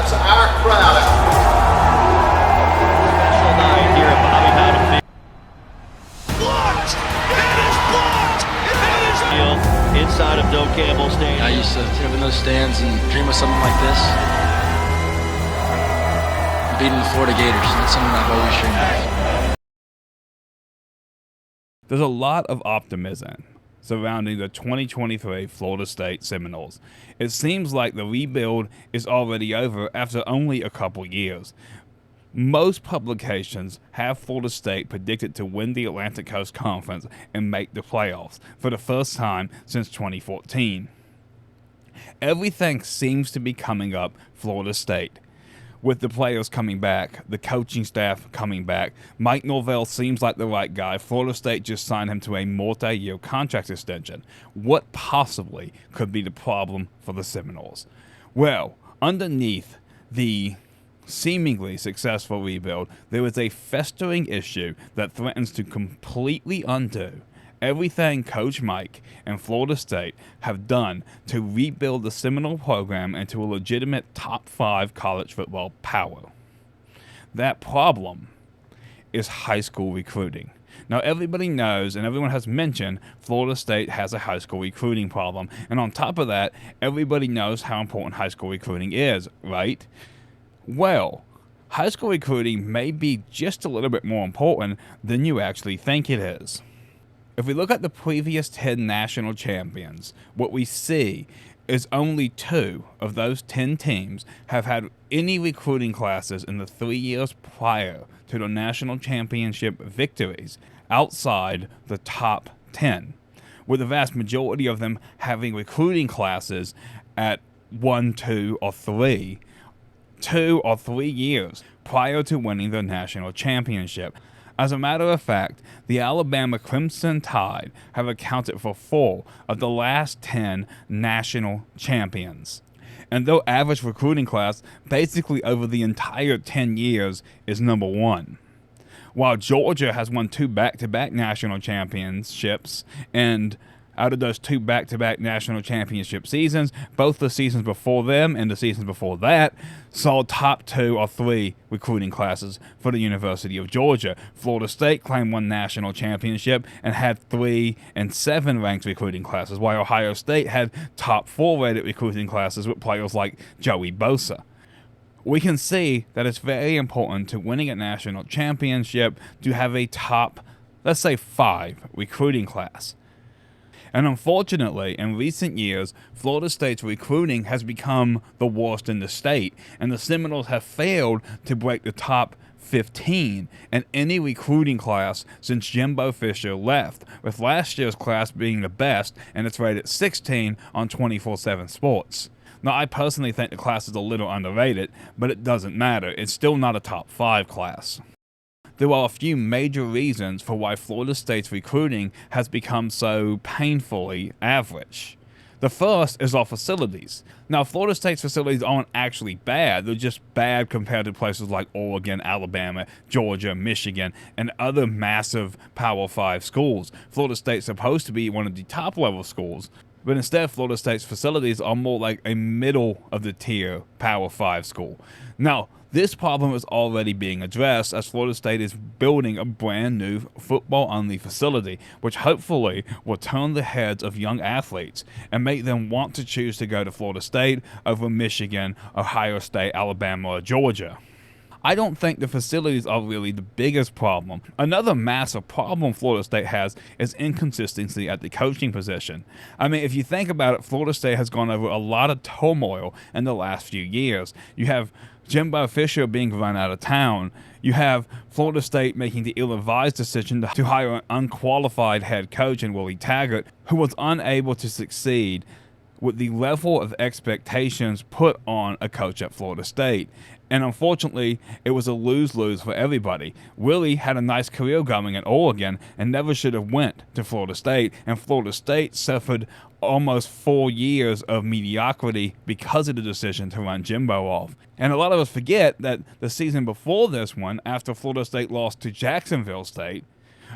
to our crowd. Special night here at Bobby Howden. Blocked! It is blocked! It is Field inside of Bill Campbell Stadium. I used to sit up in those stands and dream of something like this. Beating the Florida Gators. That's something I've always dreamed of. There's a lot of optimism surrounding the 2023 Florida State Seminoles. It seems like the rebuild is already over after only a couple years. Most publications have Florida State predicted to win the Atlantic Coast Conference and make the playoffs for the first time since 2014. Everything seems to be coming up Florida State. With the players coming back, the coaching staff coming back, Mike Novell seems like the right guy. Florida State just signed him to a multi-year contract extension. What possibly could be the problem for the Seminoles? Well, underneath the seemingly successful rebuild, there is a festering issue that threatens to completely undo everything Coach Mike and Florida State have done to rebuild the Seminole program into a legitimate top 5 college football power. That problem is high school recruiting. Now, everybody knows and everyone has mentioned Florida State has a high school recruiting problem. And on top of that, everybody knows how important high school recruiting is, right? Well, high school recruiting may be just a little bit more important than you actually think it is. If we look at the previous 10 national champions, what we see is only 2 of those 10 teams have had any recruiting classes in the 3 years prior to the national championship victories outside the top 10, with the vast majority of them having recruiting classes at 1, 2, or 3, 2 or 3 years prior to winning the national championship. As a matter of fact, the Alabama Crimson Tide have accounted for 4 of the last 10 national champions. And their average recruiting class basically over the entire 10 years is number 1. While Georgia has won 2 back-to-back national championships, and out of those 2 back-to-back national championship seasons, both the seasons before them and the seasons before that saw top 2 or 3 recruiting classes for the University of Georgia. Florida State claimed 1 national championship and had 3 and 7 ranked recruiting classes, while Ohio State had top 4 rated recruiting classes with players like Joey Bosa. We can see that it's very important to winning a national championship to have a top, let's say 5 recruiting class. And unfortunately, in recent years, Florida State's recruiting has become the worst in the state, and the Seminoles have failed to break the top 15 in any recruiting class since Jimbo Fisher left, with last year's class being the best, and it's rated 16 on 24/7 Sports. Now, I personally think the class is a little underrated, but it doesn't matter. It's still not a top 5 class. There are a few major reasons for why Florida State's recruiting has become so painfully average. The first is our facilities. Now, Florida State's facilities aren't actually bad. They're just bad compared to places like Oregon, Alabama, Georgia, Michigan, and other massive Power 5 schools. Florida State's supposed to be one of the top-level schools, but instead, Florida State's facilities are more like a middle-of-the-tier Power 5 school. Now, this problem is already being addressed as Florida State is building a brand new football-only facility, which hopefully will turn the heads of young athletes and make them want to choose to go to Florida State over Michigan, Ohio State, Alabama, or Georgia. I don't think the facilities are really the biggest problem. Another massive problem Florida State has is inconsistency at the coaching position. I mean, if you think about it, Florida State has gone over a lot of turmoil in the last few years. You have Jimbo Fisher being run out of town. You have Florida State making the ill-advised decision to hire an unqualified head coach in Willie Taggart, who was unable to succeed with the level of expectations put on a coach at Florida State. And unfortunately, it was a lose-lose for everybody. Willie had a nice career going at Oregon and never should have went to Florida State, and Florida State suffered almost 4 years of mediocrity because of the decision to run Jimbo off. And a lot of us forget that the season before this one, after Florida State lost to Jacksonville State,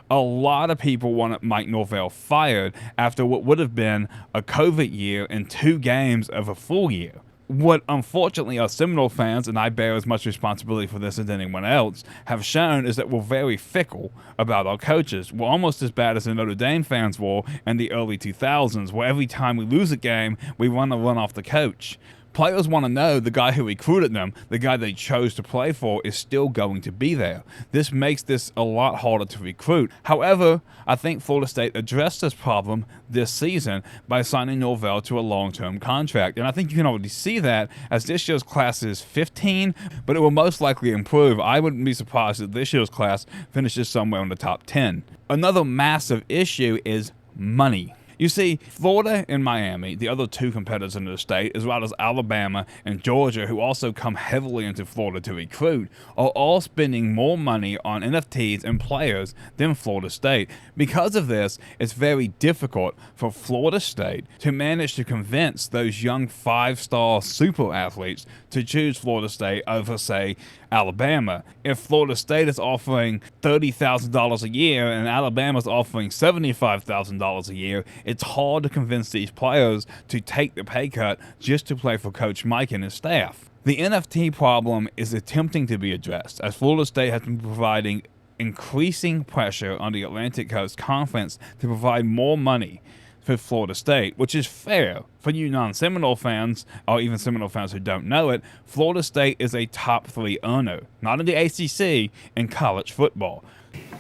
a lot of people wanted Mike Novell fired after what would have been a COVID year and 2 games of a full year. What unfortunately our Seminole fans, and I bear as much responsibility for this as anyone else, have shown is that we're very fickle about our coaches. We're almost as bad as the Notre Dame fans were in the early 2000s, where every time we lose a game, we want to run off the coach. Players want to know the guy who recruited them, the guy they chose to play for, is still going to be there. This makes this a lot harder to recruit. However, I think Florida State addressed this problem this season by signing Novell to a long-term contract. And I think you can already see that as this year's class is 15, but it will most likely improve. I wouldn't be surprised if this year's class finishes somewhere in the top 10. Another massive issue is money. You see, Florida and Miami, the other two competitors in the state, as well as Alabama and Georgia, who also come heavily into Florida to recruit, are all spending more money on NFTs and players than Florida State. Because of this, it's very difficult for Florida State to manage to convince those young five-star super athletes to choose Florida State over, say, Alabama. If Florida State is offering $30,000 a year and Alabama is offering $75,000 a year, it's hard to convince these players to take the pay cut just to play for Coach Mike and his staff. The NFT problem is attempting to be addressed, as Florida State has been providing increasing pressure on the Atlantic Coast Conference to provide more money for Florida State, which is fair. For you non-Seminole fans, or even Seminole fans who don't know it, Florida State is a top 3 earner, not in the ACC, in college football.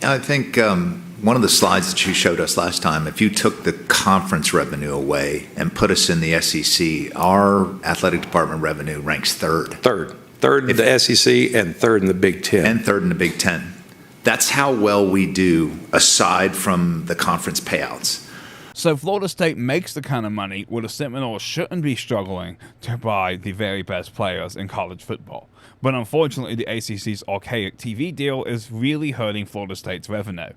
I think one of the slides that you showed us last time, if you took the conference revenue away and put us in the SEC, our athletic department revenue ranks third. Third in the SEC and third in the Big Ten. And third in the Big Ten. That's how well we do aside from the conference payouts. So Florida State makes the kind of money where the Seminoles shouldn't be struggling to buy the very best players in college football. But unfortunately, the ACC's archaic TV deal is really hurting Florida State's revenue.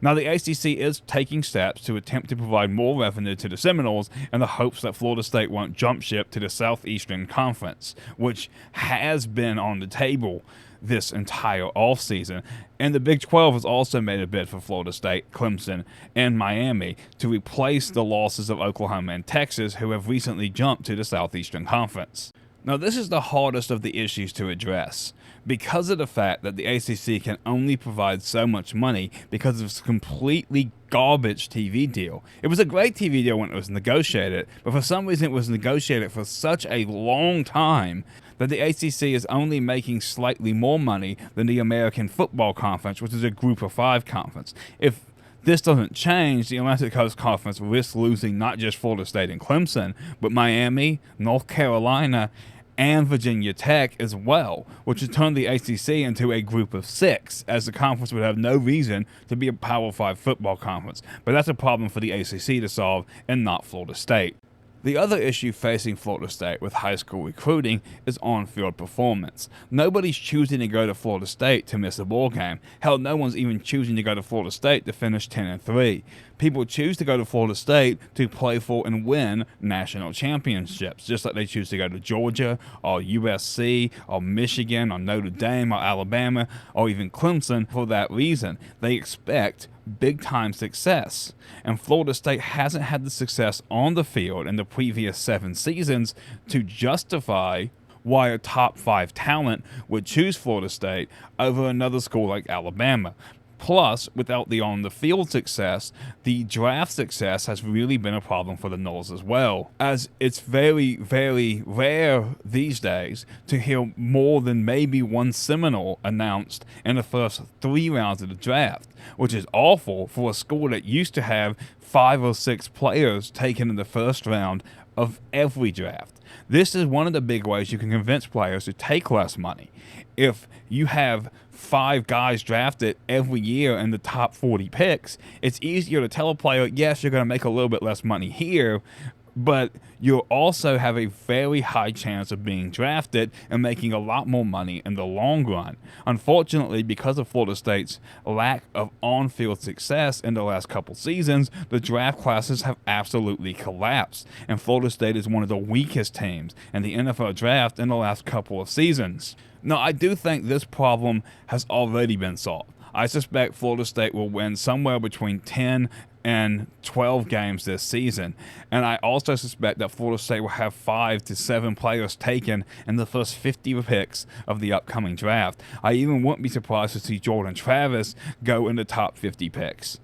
Now, the ACC is taking steps to attempt to provide more revenue to the Seminoles in the hopes that Florida State won't jump ship to the Southeastern Conference, which has been on the table this entire offseason. And the Big 12 has also made a bid for Florida State, Clemson, and Miami to replace the losses of Oklahoma and Texas, who have recently jumped to the Southeastern Conference. Now, this is the hardest of the issues to address because of the fact that the ACC can only provide so much money because of its completely garbage TV deal. It was a great TV deal when it was negotiated, but for some reason it was negotiated for such a long time that the ACC is only making slightly more money than the American Football Conference, which is a Group of 5 conference. If this doesn't change, the Atlantic Coast Conference risks losing not just Florida State and Clemson, but Miami, North Carolina, and Virginia Tech as well, which would turn the ACC into a Group of 6, as the conference would have no reason to be a Power 5 football conference. But that's a problem for the ACC to solve and not Florida State. The other issue facing Florida State with high school recruiting is on-field performance. Nobody's choosing to go to Florida State to miss a ball game. Hell, no one's even choosing to go to Florida State to finish 10-3. People choose to go to Florida State to play for and win national championships, just like they choose to go to Georgia or USC or Michigan or Notre Dame or Alabama or even Clemson for that reason. They expect big-time success, and Florida State hasn't had the success on the field in the previous 7 seasons to justify why a top 5 talent would choose Florida State over another school like Alabama. Plus, without the on-the-field success, the draft success has really been a problem for the Noles as well, as it's very, very rare these days to hear more than maybe one Seminole announced in the first 3 rounds of the draft, which is awful for a school that used to have 5 or 6 players taken in the first round of every draft. This is one of the big ways you can convince players to take less money. If you have 5 guys drafted every year in the top 40 picks, it's easier to tell a player, yes, you're going to make a little bit less money here, but you'll also have a very high chance of being drafted and making a lot more money in the long run. Unfortunately, because of Florida State's lack of on-field success in the last couple seasons, the draft classes have absolutely collapsed, and Florida State is one of the weakest teams in the NFL draft in the last couple of seasons. Now, I do think this problem has already been solved. I suspect Florida State will win somewhere between 10 in 12 games this season. And I also suspect that Florida State will have 5 to 7 players taken in the first 50 picks of the upcoming draft. I even wouldn't be surprised to see Jordan Travis go in the top 50 picks.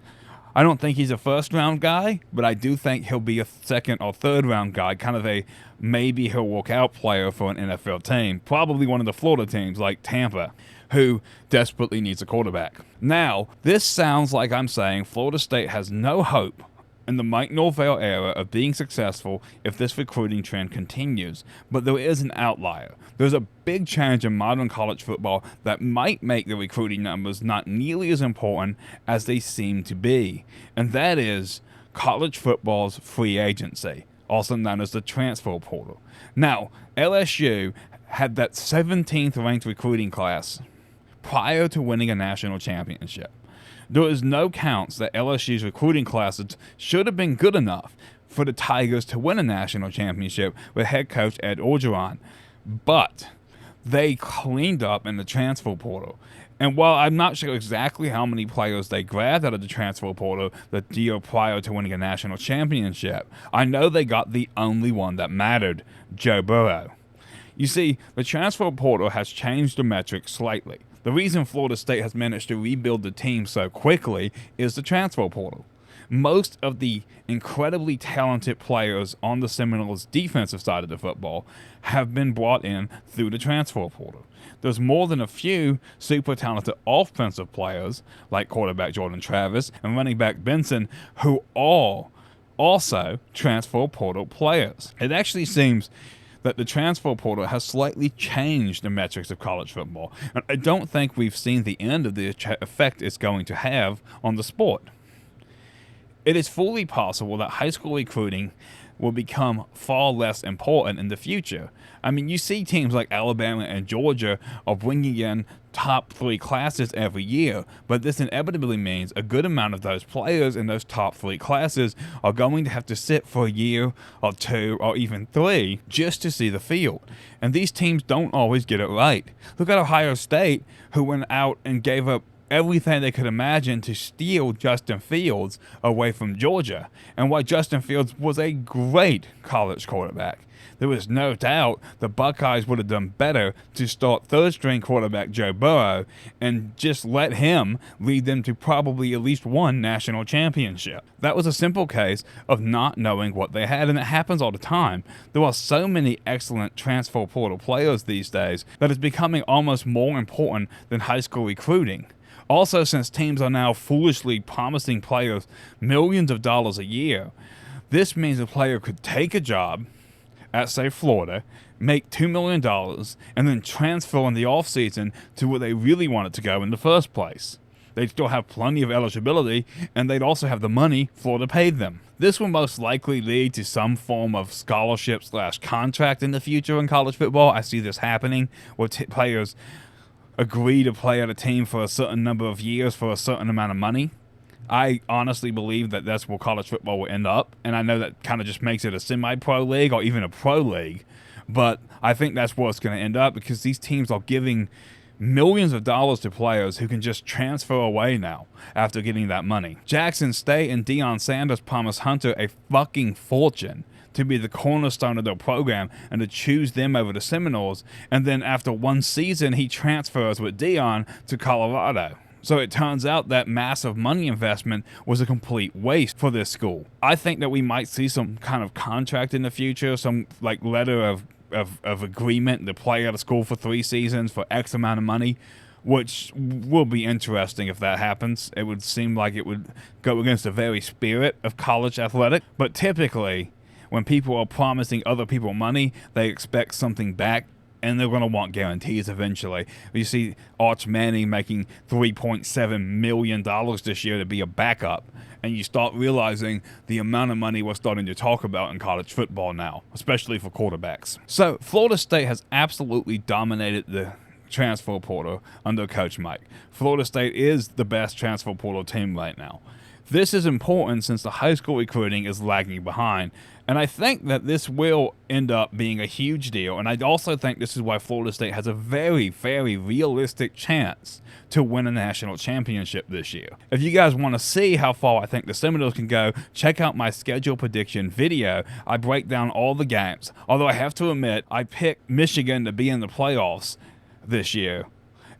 I don't think he's a first-round guy, but I do think he'll be a second or third-round guy, kind of a maybe he'll walk out player for an NFL team, probably one of the Florida teams like Tampa, who desperately needs a quarterback. Now, this sounds like I'm saying Florida State has no hope in the Mike Novell era of being successful if this recruiting trend continues, but there is an outlier. There's a big change in modern college football that might make the recruiting numbers not nearly as important as they seem to be, and that is college football's free agency, also known as the transfer portal. Now, LSU had that 17th ranked recruiting class prior to winning a national championship. There is no counts that LSU's recruiting classes should have been good enough for the Tigers to win a national championship with head coach Ed Orgeron, but they cleaned up in the transfer portal. And while I'm not sure exactly how many players they grabbed out of the transfer portal the year prior to winning a national championship, I know they got the only one that mattered, Joe Burrow. You see, the transfer portal has changed the metrics slightly. The reason Florida State has managed to rebuild the team so quickly is the transfer portal. Most of the incredibly talented players on the Seminoles' defensive side of the football have been brought in through the transfer portal. There's more than a few super talented offensive players, like quarterback Jordan Travis and running back Benson, who are also transfer portal players. It actually seems that the transfer portal has slightly changed the metrics of college football, and I don't think we've seen the end of the effect it's going to have on the sport. It is fully possible that high school recruiting will become far less important in the future. I mean, you see teams like Alabama and Georgia are bringing in top 3 classes every year, but this inevitably means a good amount of those players in those top 3 classes are going to have to sit for a year or 2 or even 3 just to see the field. And these teams don't always get it right. Look at Ohio State, who went out and gave up everything they could imagine to steal Justin Fields away from Georgia. And while Justin Fields was a great college quarterback, there was no doubt the Buckeyes would have done better to start third-string quarterback Joe Burrow and just let him lead them to probably at least one national championship. That was a simple case of not knowing what they had, and it happens all the time. There are so many excellent transfer portal players these days that it's becoming almost more important than high school recruiting. Also, since teams are now foolishly promising players millions of dollars a year, this means a player could take a job at, say, Florida, make $2 million, and then transfer in the offseason to where they really wanted to go in the first place. They'd still have plenty of eligibility, and they'd also have the money Florida paid them. This will most likely lead to some form of scholarship/contract in the future in college football. I see this happening, where players agree to play at a team for a certain number of years for a certain amount of money. I honestly believe that that's where college football will end up, and I know that kind of just makes it a semi-pro league or even a pro league, but I think that's where it's going to end up because these teams are giving millions of dollars to players who can just transfer away now after getting that money. Jackson State and Deion Sanders promised Hunter a fucking fortune to be the cornerstone of their program and to choose them over the Seminoles, and then after one season he transfers with Deion to Colorado. So it turns out that massive money investment was a complete waste for this school. I think that we might see some kind of contract in the future, some like letter of agreement to play out of school for 3 seasons for X amount of money, which will be interesting if that happens. It would seem like it would go against the very spirit of college athletics. But typically, when people are promising other people money, they expect something back, and they're going to want guarantees eventually. You see Arch Manning making $3.7 million this year to be a backup, and you start realizing the amount of money we're starting to talk about in college football now, especially for quarterbacks. So Florida State has absolutely dominated the transfer portal under Coach Mike. Florida State is the best transfer portal team right now. This is important since the high school recruiting is lagging behind. And I think that this will end up being a huge deal. And I also think this is why Florida State has a very, very realistic chance to win a national championship this year. If you guys want to see how far I think the Seminoles can go, check out my schedule prediction video. I break down all the games. Although I have to admit, I picked Michigan to be in the playoffs this year.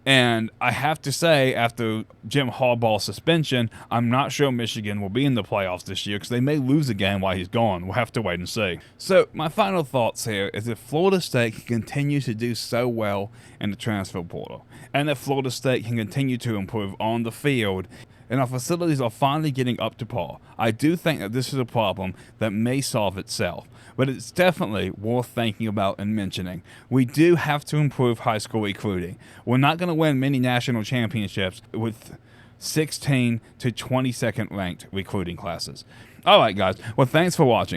And I have to say, after Jim Harbaugh's suspension, I'm not sure Michigan will be in the playoffs this year because they may lose a game while he's gone. We'll have to wait and see. So my final thoughts here is if Florida State can continue to do so well in the transfer portal, and if Florida State can continue to improve on the field, and our facilities are finally getting up to par, I do think that this is a problem that may solve itself. But it's definitely worth thinking about and mentioning. We do have to improve high school recruiting. We're not going to win many national championships with 16 to 22nd ranked recruiting classes. All right, guys. Well, thanks for watching.